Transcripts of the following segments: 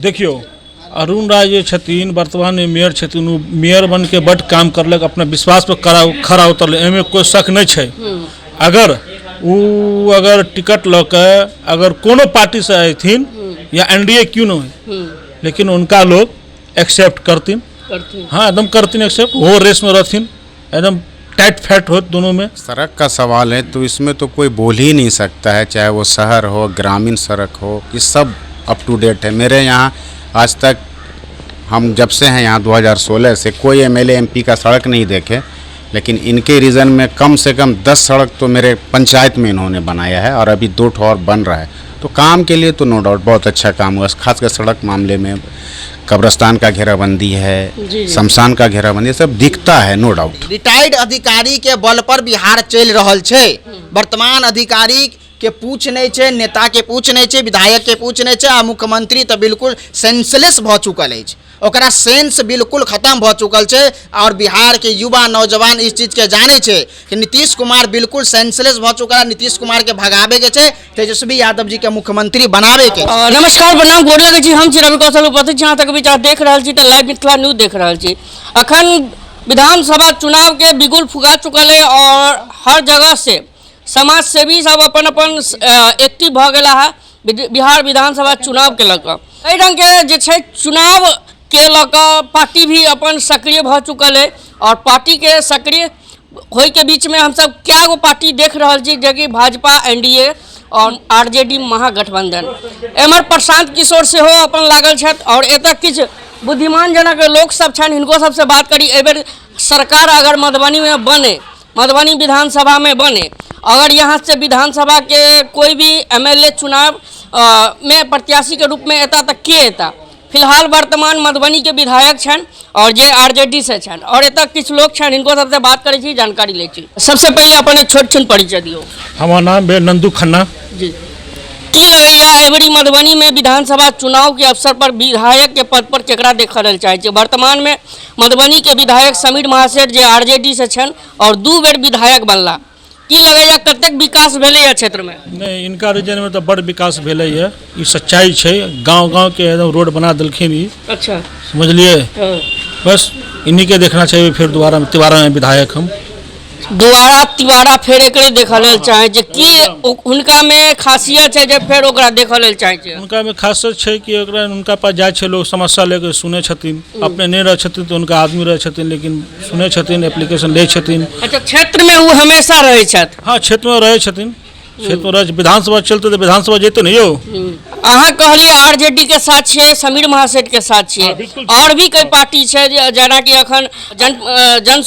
देखियो अरुण राय जे छथिन वर्तमान में मेयर छथिन, मेयर बन के बड़ काम करलक, अपना विश्वास पर खड़ा उतरल, एमे कोई शक नहीं है। अगर टिकट ल के अगर कोनो पार्टी से अथिन या एनडीए क्यों न हो, लेकिन उनका लोग एक्सेप्ट करतीन। हाँ एकदम करतीन एक्सेप्ट, वो रेस में रहतीन, एकदम टाइट फैट हो दोनों में। सड़क का सवाल है तो इसमें तो कोई बोल ही नहीं सकता है, चाहे वो शहर हो ग्रामीण सड़क हो, ये सब अप टू डेट है। मेरे यहाँ आज तक हम जब से हैं यहाँ 2016 से कोई एमएलए एमपी का सड़क नहीं देखे, लेकिन इनके रीजन में कम से कम 10 सड़क तो मेरे पंचायत में इन्होंने बनाया है और अभी 2 ठो और बन रहा है। तो काम के लिए तो नो डाउट बहुत अच्छा काम हुआ, खासकर सड़क मामले में। कब्रिस्तान का घेराबंदी है, शमशान का घेराबंदी, सब दिखता है नो डाउट। रिटायर्ड अधिकारी के बल पर बिहार चल रहल छे। वर्तमान अधिकारी के पूछ नहीं छे, नेता के पूछ नहीं छे, विधायक के पूछ नहीं छे, आ मुख्यमंत्री तो बिल्कुल सेंसलेस भ चुकल है। ओकरा सेंस बिल्कुल खत्म भ चुकल छे और बिहार के युवा नौजवान इस चीज के जाने छे कि नीतीश कुमार बिल्कुल सेंसलेस भ चुका। नीतीश कुमार के भगावे के छे, तेजस्वी यादव जी के मुख्यमंत्री बनावे के। नमस्कार प्रणाम, गोर लगे छी। हम छी रवि कौशल उपस्थित जहाँ तक विचार देख रहा छी तो लाइव मिथिला न्यूज देख रहा छी। अखन विधानसभा चुनाव के बिगुल फुगा चुकल है और हर जगह से समाज सेवी सब अपन अपन एक्टिव भ गया है बिहार विधानसभा चुनाव के लक। कई रंग के जे छै चुनाव के लक पार्टी भी अपन सक्रिय भ चुकल है और पार्टी के सक्रिय होय के बीच में हम सब क्या गो पार्टी देख रहा छी, जबकि भाजपा एनडीए और आरजेडी महागठबंधन। एमर प्रशांत किशोर से हो अपन लागल छथि और एतऽ किछु बुद्धिमान जनक लोक सब छन, हिनको सबसे बात करी। एबर सरकार अगर मधुबनी में बने, मधुबनी विधानसभा में बने, अगर यहाँ से विधानसभा के कोई भी एमएलए चुनाव में प्रत्याशी के रूप में एता तक के एता। फिलहाल वर्तमान मधुबनी के विधायक छन और जे आरजेडी से छन और एतऽ किछु लोग छन, इनको सबसे बात करै छी, जानकारी ले छी। सबसे पहले अपन छोट छन परिचय दियो। हमारा नाम है नंदू खन्ना जी। की लगैया एबरी मधुबनी में विधानसभा चुनाव के अवसर पर विधायक के पद पर केकरा देखल लेल चाहे छी? वर्तमान में मधुबनी के विधायक समीर महासेठ जे आरजेडी से छन और 2 बेर विधायक बनला, की लगैया कतेक विकास भेलै है क्षेत्र में? नहीं, इनका रीजन में तो बड़ विकास भेलै है, ये सच्चाई है। गांव-गांव के एकदम रोड बना देलखिन ई। अच्छा, समझलिए। बस इन्हीं के देखना चाहिए। फिर दोबारा में विधायक हम दोबारा तिबारा फेर एकरे देखल लेल चाहे छै कि उनका में खासियत है जे फेर ओकरा देखल लेल चाहे छै? उनका में खासियत है कि ओकरा उनका पास जाय छै लोग, समस्या लेके सुने छथिन। अपने नहीं रह छथिन तो उनका आदमी रह छथिन, लेकिन सुने छथिन, एप्लीकेशन ले छथिन। अच्छा, क्षेत्र में वो हमेशा रहे छथि? हाँ, क्षेत्र में रहे छथिन। क्षेत्र में विधानसभा चलते तो विधानसभा जेते नहीं हो। अहाँ कहलिए आरजेडी के साथ छे, समीर महासेठ के साथ छे, और भी कई पार्टी छे जेना कि अखन जन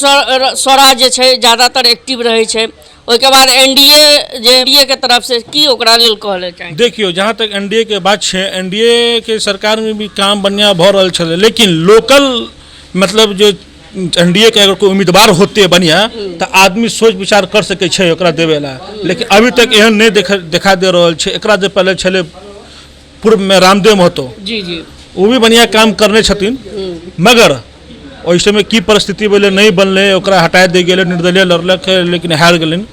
स्वराज छे ज्यादातर एक्टिव रहे छे। उसके बाद एनडीए के तरफ से की ओकरा लेल कहले चाहिए? देखियो, जहाँ तक एनडीए के बात छे, एनडीए के सरकार में भी काम बढ़िया भ रहल छे, लेकिन लोकल मतलब जो एनडीए के अगर कोई उम्मीदवार होते बढ़िया तो आदमी सोच विचार कर सके छे ओकरा देवे ला, लेकिन अभी तक एहन नहीं देखा दे रहल छे। एकरा जे पहले छले पूर्व में रामदेव महतो जी जी, वो भी बढ़िया काम करने छथिन, मगर ओइसे में की परिस्थिति भेले नहीं बनले, ओकरा हटा दे गेले, निर्दलीय लड़लक, लेकिन हार गेलन।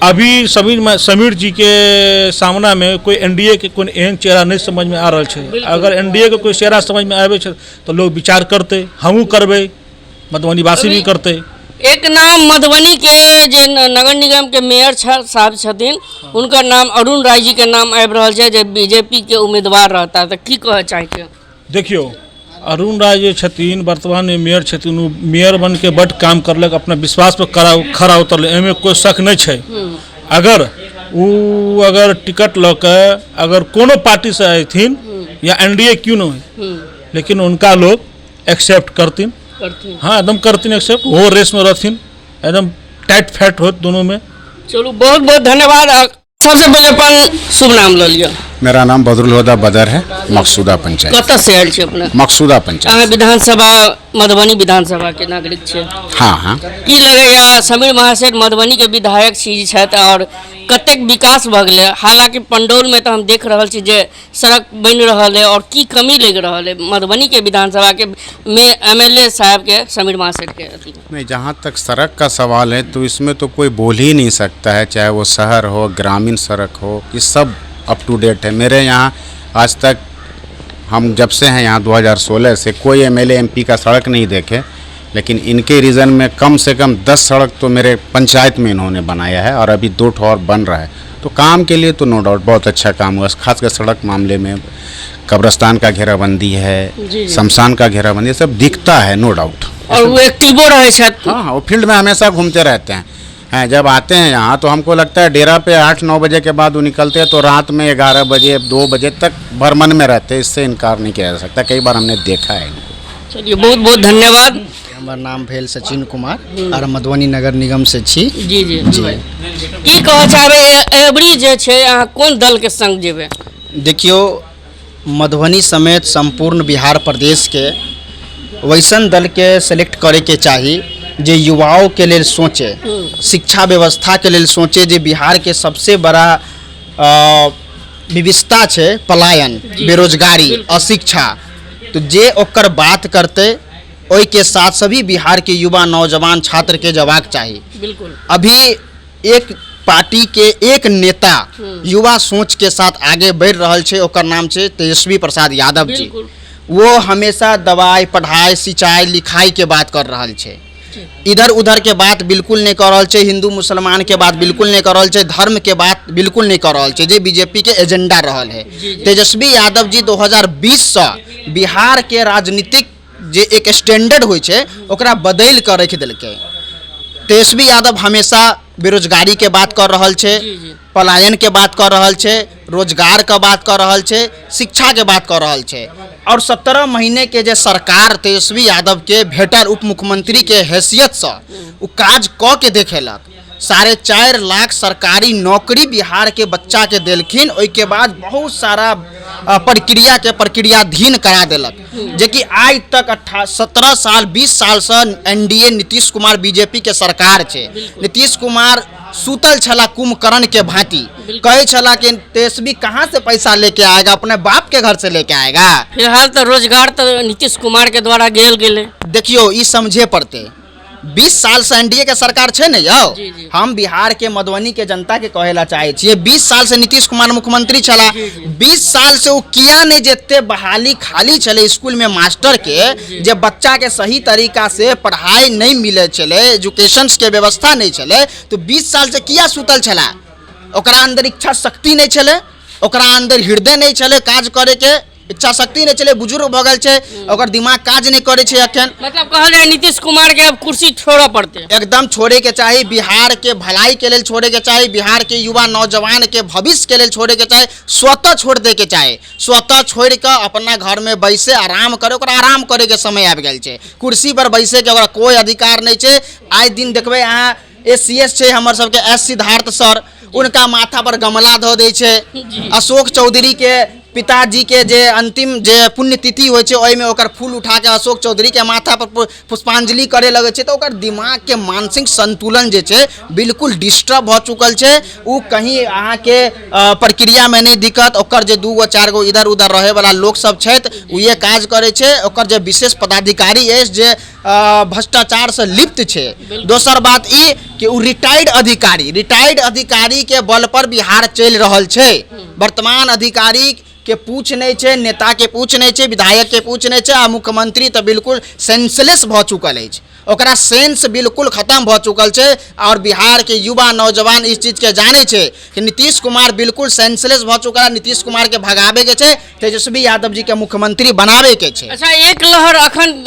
अभी समीर जी के सामना में कोई एनडीए के कोई एहन चेहरा नहीं समझ में आ रहा है। अगर एनडीए के कोई चेहरा समझ में आवे तो लोग विचार करते, हमू करबे, मधुबनी वासी भी करते। एक नाम मधुबनी के जे नगर निगम के मेयर साहब छथिन, उनका नाम अरुण राय जी के नाम आबि रहल छै जे बीजेपी के उम्मीदवार रहता, तो की कहे चाहिए? देखियो, अरुण राय जे छथिन वर्तमान में मेयर छथिन, मेयर बन के बड़ काम करलक, अपना विश्वास पर खड़ा उतरल, एमे कोई शक नहीं है। अगर टिकट ल के अगर कोनो पार्टी से अथिन या एनडीए क्यों न हो, लेकिन उनका लोग एक्सेप्ट करतीन। हाँ एकदम करतीन एक्सेप्ट, वो रेस में रहतीन, एकदम टाइट फैट हो दोनों में। चलो बहुत बहुत धन्यवाद। सबसे पहले अपन शुभ नाम ले लिया। मेरा नाम बदरुल हुदा बदर है, मकसूदा पंचायत। कत से आयल छे अपने? मकसूदा पंचायत। विधानसभा मधुबनी विधानसभा के नागरिक छे? हाँ हाँ। की लगैया समीर महासेठ मधुबनी के विधायक छी छथि और कतेक विकास भ गेलै? हालांकि पंडौल में तो हम देख रहल छी जे सड़क बन रहल है, और की कमी लग रहल है मधुबनी के विधानसभा के में एमएलए साहब के समीर महासेठ के? नहीं, जहाँ तक सड़क का सवाल है तो इसमें तो कोई बोल ही नहीं सकता है, चाहे वो शहर हो ग्रामीण सड़क हो, ये सब अप टू डेट है। मेरे यहाँ आज तक हम जब से हैं यहाँ 2016 से कोई एमएलए एमपी का सड़क नहीं देखे, लेकिन इनके रीजन में कम से कम 10 सड़क तो मेरे पंचायत में इन्होंने बनाया है और अभी 2 और बन रहा है। तो काम के लिए तो नो डाउट बहुत अच्छा काम हुआ, खासकर सड़क मामले में। कब्रस्तान का घेराबंदी है, शमशान का घेराबंदी, सब दिखता है नो डाउट। और वो एक्टिवो रहे छथि। हाँ, वो फील्ड में हमेशा घूमते रहते हैं। जब आते हैं यहाँ तो हमको लगता है डेरा पे 8-9 बजे के बाद वो निकलते हैं तो रात में 11 बजे 2 बजे तक भरमन में रहते हैं। इससे इनकार नहीं किया जा सकता, कई बार हमने देखा है इनको। चलिए बहुत बहुत धन्यवाद। हमर नाम भेल सचिन कुमार और मधुबनी नगर निगम से छी। जी जी जी, की कहऽ चाहबै एबरी जे छै अहाँ कोन दल के संग जेबै? देखियो, मधुबनी समेत संपूर्ण बिहार प्रदेश के वैसन दल के सेलेक्ट करे के चाही जे युवाओं के लिए सोचे, शिक्षा व्यवस्था के लिए सोचे। जे बिहार के सबसे बड़ा विविधता छै पलायन, बेरोजगारी, अशिक्षा, तो जे ओकर बात करते ओई के साथ सभी बिहार के युवा नौजवान छात्र के जवाब चाहिए। बिल्कुल। अभी एक पार्टी के एक नेता युवा सोच के साथ आगे बढ़ रहा है, ओकर नाम छै तेजस्वी प्रसाद यादव जी। वो हमेशा दवाई, पढ़ाई, सिंचाई, लिखाई के बात कर रहा है, इधर उधर के बात बिल्कुल नहीं कर रहा है। हिंदू मुसलमान के बात बिल्कुल नहीं कर रहा है, धर्म के बात बिल्कुल नहीं कर रहा है, जे बीजेपी के एजेंडा रहल है। तेजस्वी यादव जी 2020 से बिहार के राजनीतिक जे एक स्टैंडर्ड होइ छै ओकरा बदल कर रख दिलकै। तेजस्वी यादव हमेशा बेरोजगारी के बात कर रहा है, पलायन के बात कर रहा है, रोजगार का बात कर रहा है, शिक्षा के बात कर रहा है। और 17 महीने के जे सरकार तेजस्वी यादव के भेटर उप मुख्यमंत्री के हैसियत से वो काज क के देखेलक। 4.5 लाख सरकारी नौकरी बिहार के बच्चा के देलखिन। ओई के बाद बहुत सारा प्रक्रियाधीन करा देलक, जे कि आज तक 17 साल 20 साल से एनडीए नीतीश कुमार बीजेपी के सरकार छै। नीतीश कुमार सूतल छला कुंभकर्ण के भांति, कहे छला कि तेजस्वी कहाँ से पैसा लेके आएगा, अपने बाप के घर से लेके आएगा। फिलहाल तो रोजगार तो नीतीश कुमार के द्वारा गेल गेले। देखियो, ई समझे पड़ते 20 साल से एनडीए के सरकार छै ने यौ। हम बिहार के मधुबनी के जनता के कहेला चाहे छियै, 20 साल से नीतीश कुमार मुख्यमंत्री छला। 20 साल से वो किया नहीं जेते बहाली खाली चले स्कूल में मास्टर के, जे बच्चा के सही तरीका से पढ़ाई नहीं मिले चले, एजुकेशन के व्यवस्था नहीं चले, तो 20 साल से किया सुतल छला? ओकरा अंदर इच्छा शक्ति नहीं चले, ओकरा अंदर हृदय नहीं चले काज करे के, इच्छा शक्ति नहीं चले, बुजुर्ग भ गेल छै, ओकर दिमाग काज नहीं करे छै अखन। मतलब कहल जाए नीतीश कुमार के अब कुर्सी छोड़ो पड़ते, एकदम छोड़े के चाहिए। बिहार के भलाई के लिए छोड़े के चाहिए, बिहार के युवा नौजवान के भविष्य के लिए छोड़े के चाहिए, स्वतः छोड़ दे के चाहिए। स्वतः छोड़ के अपना घर में बैसे आराम करे, ओकरा आराम करे के समय आबि गेल छै। कुर्सी पर बैसे के ओकरा कोई अधिकार नहीं छै। आइ दिन देखबे अहाँ एसीएस छै हमर सबके एस सिद्धार्थ सर, उनका माथा पर गमला धो दै छै। अशोक चौधरी के पिताजी के जे अंतिम जे पुण्यतिथि होइ छै ओहि में ओकर फूल उठा के अशोक चौधरी के माथा पर पुष्पांजलि करे लगे छै, तो ओकर दिमाग के मानसिक संतुलन जे छै बिल्कुल डिस्टर्ब भ चुकल छै। उ कहीं अहाँ के प्रक्रिया में नहीं दिक्कत, ओकर जे 2 गो 4 गो इधर उधर रहे वाला लोग सब छै उ ये काज करे छै। ओकर जे विशेष पदाधिकारी अछि जे भ्रष्टाचार से लिप्त छै। दोसर बात ई कि उ रिटायर्ड अधिकारी के बल पर बिहार चल रहल छै। वर्तमान अधिकारी के पूछ नहीं छै, नेता के पूछ नहीं छै, विधायक के पूछ नहीं छै, आ मुख्यमंत्री तो बिल्कुल सेंसलेस भ चुकल है। ओकरा सेंस बिल्कुल खत्म भ चुकल छै। और बिहार के युवा नौजवान इस चीज के जाने छै कि नीतीश कुमार बिल्कुल सेंसलेस भ चुकल है। नीतीश कुमार के भगावे के छै, तेजस्वी यादव जी के मुख्यमंत्री बनावे के छै। अच्छा, एक लहर अखन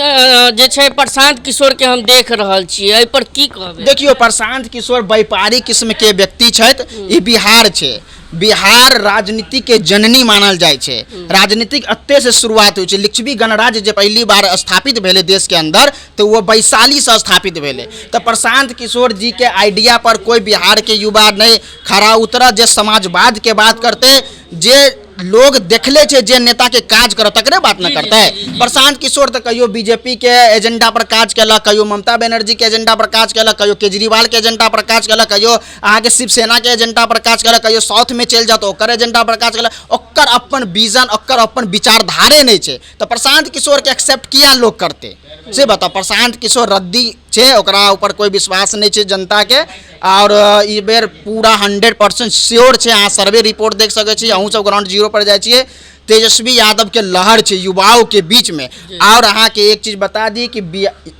जे छै प्रशांत किशोर के हम देख रहल छियै, एहि पर की कहबै? देखियो, प्रशांत किशोर व्यापारी किस्म के व्यक्ति छथि। ई बिहार छै, बिहार राजनीति के जननी मानल जाए छै। राजनीतिक अत्ते से शुरुआत हुई छै। लिच्छवी गणराज्य जे पहली बार स्थापित भेले देश के अंदर, तो वो वैशाली से स्थापित भेले। तो प्रशांत किशोर जी के आइडिया पर कोई बिहार के युवा नहीं खड़ा उतरा, जे समाजवाद के बात करते, जे लोग देखले छे जे नेता के काज कर तकरे बात न करते। प्रशांत किशोर तो कहियो बीजेपी के एजेंडा पर काज केलक, कहियो ममता बनर्जी के एजेंडा पर काज केलक, कहियो केजरीवाल के एजेंडा पर काज केलक, कहियो अहाँ के शिवसेना के एजेंडा पर काज केलक, कहियो साउथ में चल जात ओकर एजेंडा पर काज केलक। ओकर अपन विजन, ओकर अपन विचारधारे नहीं छे, तो प्रशांत किशोर के एक्सेप्ट किया लोग करते से बताओ। प्रशांत किशोर रद्दी छे, ओकरा ऊपर कोई विश्वास नहीं छे जनता के। और ई बेर पूरा 100% श्योर छे। अहाँ सर्वे रिपोर्ट देख सके छी, अहूँ सब ग्राउंड जीरो पर जाए छिए तेजस्वी यादव के लहर है युवाओं के बीच में। और अहाँ के एक चीज बता दी कि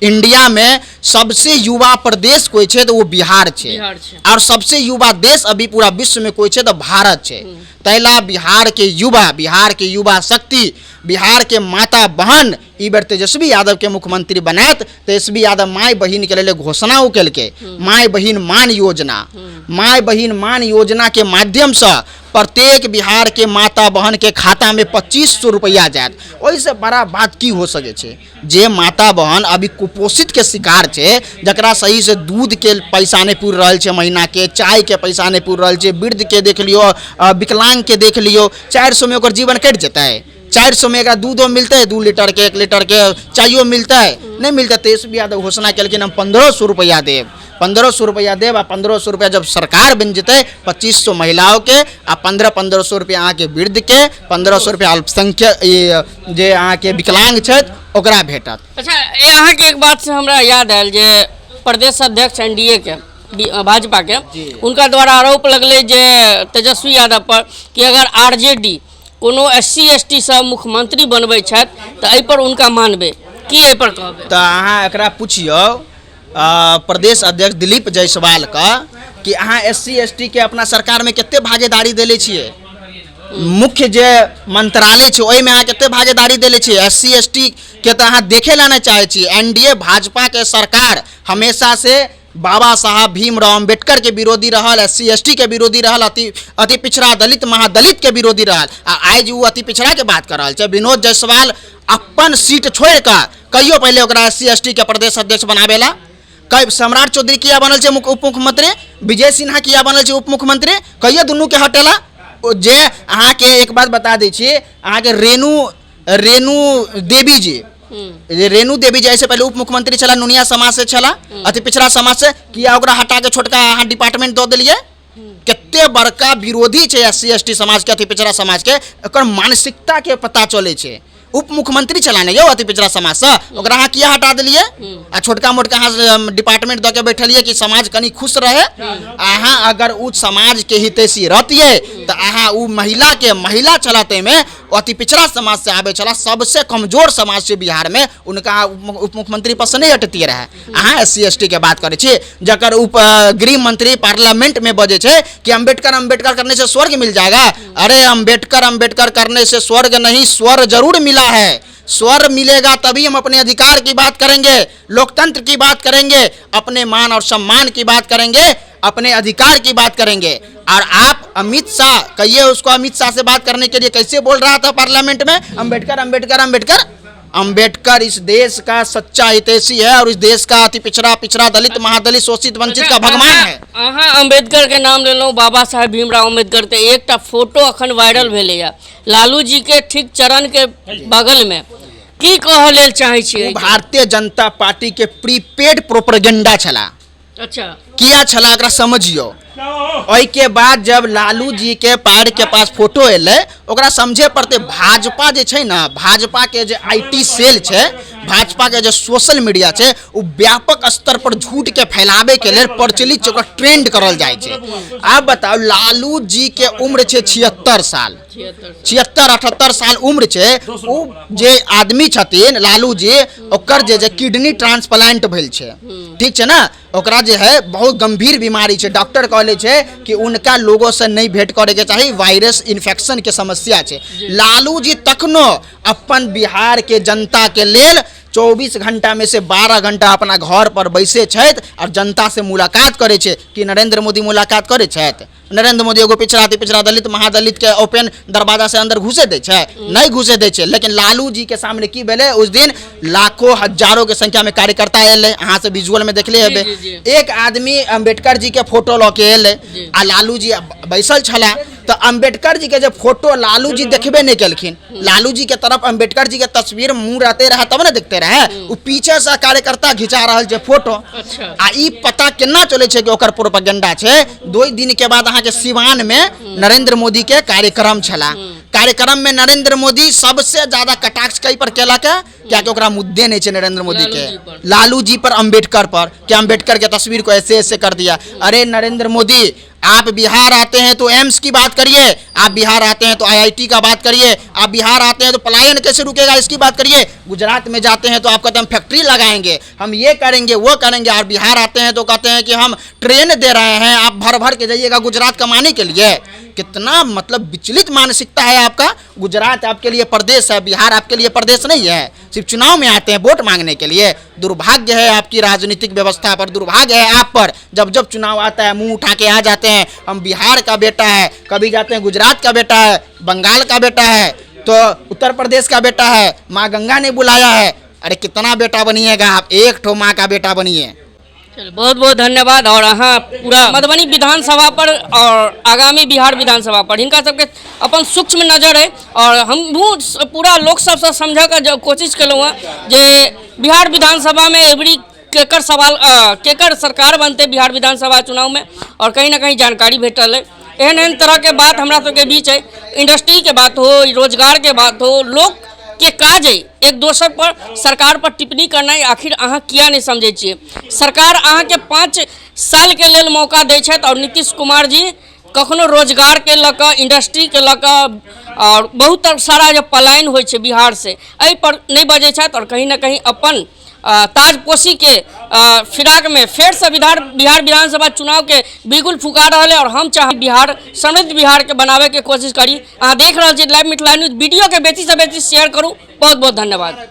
इंडिया में सबसे युवा प्रदेश कोई है तो वो बिहार है, और सबसे युवा देश अभी पूरा विश्व में कोई है तो भारत है। तैला बिहार के युवा शक्ति, बिहार के माता बहन ई बेर तेजस्वी यादव के मुख्यमंत्री बनात। तेजस्वी यादव माय बहिन के लिए घोषणा कल के माय बहिन मान योजना के माध्यम से प्रत्येक बिहार के माता बहन के खाता में 2500 रुपया जात। ओहिसे बड़ा बात की हो सके छे जे माता बहन अभी कुपोषित के शिकार छे, जकरा सही से दूध के पैसा नहीं पूर रहल छे, महीना के चाय के पैसा नहीं पूर रहल छे, वृद्ध के देख लियो, विकलांग के देख लियो, 400 में ओकर जीवन कट जता है। 400 में एक दूधो मिलता है, 2 लीटर के 1 लीटर के चायो मिलता है, नहीं मिलता। तेजस्वी यादव घोषणा कल हम 1500 रुपया देव, 1500 रुपया देव। आ 1500 रुपया जब सरकार बन जते 2500 महिलाओं के आ 1500 रुपया अहाँ के वृद्ध के, 1500 रुपया अल्पसंख्यक जे अहाँ के विकलांग छथि ओकरा भेटत। अच्छा, यहाँ के एक बात से हमरा याद आयल जे प्रदेश अध्यक्ष एनडीए के भाजपा के उनका द्वारा आरोप लगले जे तेजस्वी यादव पर कि अगर आरजेडी कोनो SC/ST से मुख्यमंत्री बनबै छथि तऽ एहि पर उनका मानबे की एहि पर कहबे? तऽ अहाँ एकरा पूछियो प्रदेश अध्यक्ष दिलीप जायसवाल का कि अहाँ SC/ST के अपना सरकार में कते भागीदारी देले छियै? मुख्य जे मंत्रालय छै ओहि में अहाँ कते भागीदारी देले छियै? SC/ST के तऽ अहाँ देखे ला नहीं चाहे छी। एनडीए भाजपा के सरकार हमेशा से बाबा साहब भीमराव अम्बेडकर के विरोधी रहल, SC/ST के विरोधी रहल, अति पिछड़ा दलित महादलित के विरोधी रहल। आज वो अति पिछड़ा के बात कर रहा है। विनोद जायसवाल अपन सीट छोड़ कर कहियो पहले ओकरा SC/ST के प्रदेश अध्यक्ष बनावेला। कई सम्राट चौधरी किया बनल छे उप मुख्यमंत्री, विजय सिन्हा किया बनल छे उप मुख्यमंत्री, कहियो दुनू के हटेला। जे अहाँ के एक बात बता दै छी, अहाँ के रेणु देवी जी, रेणु देवी जी ऐसे पहले उप मुख्यमंत्री चला, नुनिया समाज से चला, अति पिछड़ा समाज से, किया ओकरा हटा के छोटका अहाँ डिपार्टमेंट दो दिलिए। कितने बड़का विरोधी छे SC/ST समाज के, अति पिछड़ा समाज के, एकर मानसिकता के पता चले छे। उप मुख्यमंत्री चलाने यो अति पिछड़ा समाज से, ओकरा अहाँ किया हटा दिलिए आ छोटका मोटका अहाँ डिपार्टमेंट दऽ के बैठलिए कि समाज कनी खुश रहे। अहाँ अगर उस समाज के हितैषी रहतिए तो अहाँ उ महिला चलाते में अति पिछड़ा समाज से आवे चला, सबसे कमजोर समाज से बिहार में, उनका उप मुख्यमंत्री पद से नहीं हटती रहे। अहाँ SC/ST के बात करे छी, जकर उप गृह मंत्री पार्लियामेंट में बजे छे कि अम्बेडकर करने से स्वर्ग मिल जाएगा। अरे अम्बेडकर करने से स्वर्ग नहीं, स्वर जरूर मिला है। स्वर मिलेगा तभी हम अपने अधिकार की बात करेंगे, लोकतंत्र की बात करेंगे, अपने मान और सम्मान की बात करेंगे, अपने अधिकार की बात करेंगे। और आप अमित शाह कहिए उसको, अमित शाह से बात करने के लिए कैसे बोल रहा था पार्लियामेंट में, अम्बेडकर इस देश का सच्चा हितैषी है और इस देश का अति पिछड़ा दलित महादलित शोषित वंचित का भगवान है। अहाँ अम्बेडकर के नाम लेलहुँ, बाबा साहेब भीमराव अम्बेडकर ते एकटा फोटो अखन वायरल भेलैया लालू जी के ठीक चरण के बगल में, की कह लेल चाहे छियै? भारतीय जनता पार्टी के प्रीपेड प्रोपेगेंडा छला। अच्छा, किया छला एकरा समझियो। ओहि के बाद जब लालू जी के पैर के पास फोटो एले, ओकरा समझे पड़ते भाजपा जे छै ना, भाजपा के जे IT सेल छै, भाजपा के जो सोशल मीडिया छै, वो व्यापक स्तर पर झूठ के फैलावे के लिए प्रचलित छै, ओकरा ट्रेंड करल जाय छै। आप बताओ, लालू जी के उम्र छै 76 साल, 76-78 साल उम्र छै। उ जे आदमी छथिन लालू जी, ओकर जे किडनी ट्रांसप्लांट भेल छै, ठीक छै ना, ओकरा जे है बहुत गंभीर बीमारी छै। डॉक्टर कहले छै कि उनका लोगों से नहीं भेंट करे के चाहिए, वायरस इन्फेक्शन के समस्या छै। लालू जी तखनो अपन बिहार के जनता के लेल 24 घंटा में से 12 घंटा अपना घर पर बैसे छथि और जनता से मुलाकात करे छे। कि नरेंद्र मोदी मुलाकात करे छथि? नरेंद्र मोदी एगो पिछड़ा दलित महादलित के ओपन दरवाजा से अंदर घुसे दे छे? नहीं घुसे दे छे। लेकिन लालू जी के सामने की भेले, उस दिन लाखों हजारों के संख्या में कार्यकर्ता एले, अहाँ से विजुअल में देखले हेबे। एक आदमी अम्बेडकर जी के फोटो लऽ के एले आ लालू जी बैसल छला, तो अम्बेडकर जी के जब फोटो लालू जी देखबे नहीं केलखिन, लालू जी के तरफ अम्बेडकर जी के तस्वीर मुंह रहते रहे तब ना देखते रहे, वो पीछे से कार्यकर्ता घिचा रहल छै फोटो। आ ई पता केना चले छै कि ओकर प्रोपेगेंडा छै? 2 दिन के बाद अहाँ के सिवान में नरेंद्र मोदी के कार्यक्रम छला। कार्यक्रम में नरेंद्र मोदी सबसे ज्यादा कटाक्ष कई पर केलक, क्या कि ओकरा मुद्दे नहीं छै नरेंद्र मोदी के, लालू जी पर, अम्बेडकर पर, कि अम्बेडकर के तस्वीर को ऐसे कर दिया। अरे नरेंद्र मोदी, आप बिहार आते हैं तो एम्स की बात करिए, आप बिहार आते हैं तो आईआईटी का बात करिए, आप बिहार आते हैं तो पलायन कैसे रुकेगा इसकी बात करिए। गुजरात में जाते हैं तो आप कहते हैं हम फैक्ट्री लगाएंगे, हम ये करेंगे वो करेंगे, और बिहार आते हैं तो कहते हैं कि हम ट्रेन दे रहे हैं, आप भर भर के जाइएगा गुजरात कमाने के लिए। कितना मतलब विचलित मानसिकता है आपका। गुजरात आपके लिए प्रदेश है, बिहार आपके लिए प्रदेश नहीं है। सिर्फ चुनाव में आते हैं वोट मांगने के लिए। दुर्भाग्य है आपकी राजनीतिक व्यवस्था पर, दुर्भाग्य है आप पर। जब जब चुनाव आता है मुंह उठा के आ जाते हैं, हम बिहार का बेटा है, कभी जाते हैं गुजरात का बेटा है, बंगाल का बेटा है, तो उत्तर प्रदेश का बेटा है, माँ गंगा ने बुलाया है। अरे कितना बेटा बनिएगा आप, एक ठो माँ का बेटा बनिए। चलिए, बहुत बहुत धन्यवाद। और हाँ, पूरा मधुबनी विधानसभा पर और आगामी बिहार विधानसभा पर हिनका सबके अपन सूक्ष्म नजर है, और हम पूरा लोक सबसे समझ कर जो कोशिश कलूँ जे बिहार विधानसभा में एवरी केकर सवाल केकर सरकार बनते बिहार विधानसभा चुनाव में, और कहीं ना कहीं जानकारी भेटल है। एहन तरह के बात हमरा सबके बीच है, इंडस्ट्री के बात हो, रोजगार के बात हो, लोग के काज है एक दोसर पर सरकार पर टिप्पणी करना आखिर अहाँ किया नहीं समझे छिए। सरकार अहाँ के 5 साल के लेल मौका दै छथि, और नीतीश कुमार जी कखनो रोजगार के लऽ कऽ, इंडस्ट्री के लऽ कऽ, और बहुत सारा जो पलायन होइ छै बिहार से, एहि पर नहीं बजै छथि, और कहीं ना कहीं अपन ताजपोशी के फिराक में फेर से बिहार विधानसभा चुनाव के बिगुल फुका रहा है। और हम चाहे बिहार समृद्ध बिहार के बनावे के कोशिश करी। अहाँ देख रहे छी लाइव मिथिला न्यूज। वीडियो के बेसी से बेसी शेयर करूँ। बहुत बहुत धन्यवाद।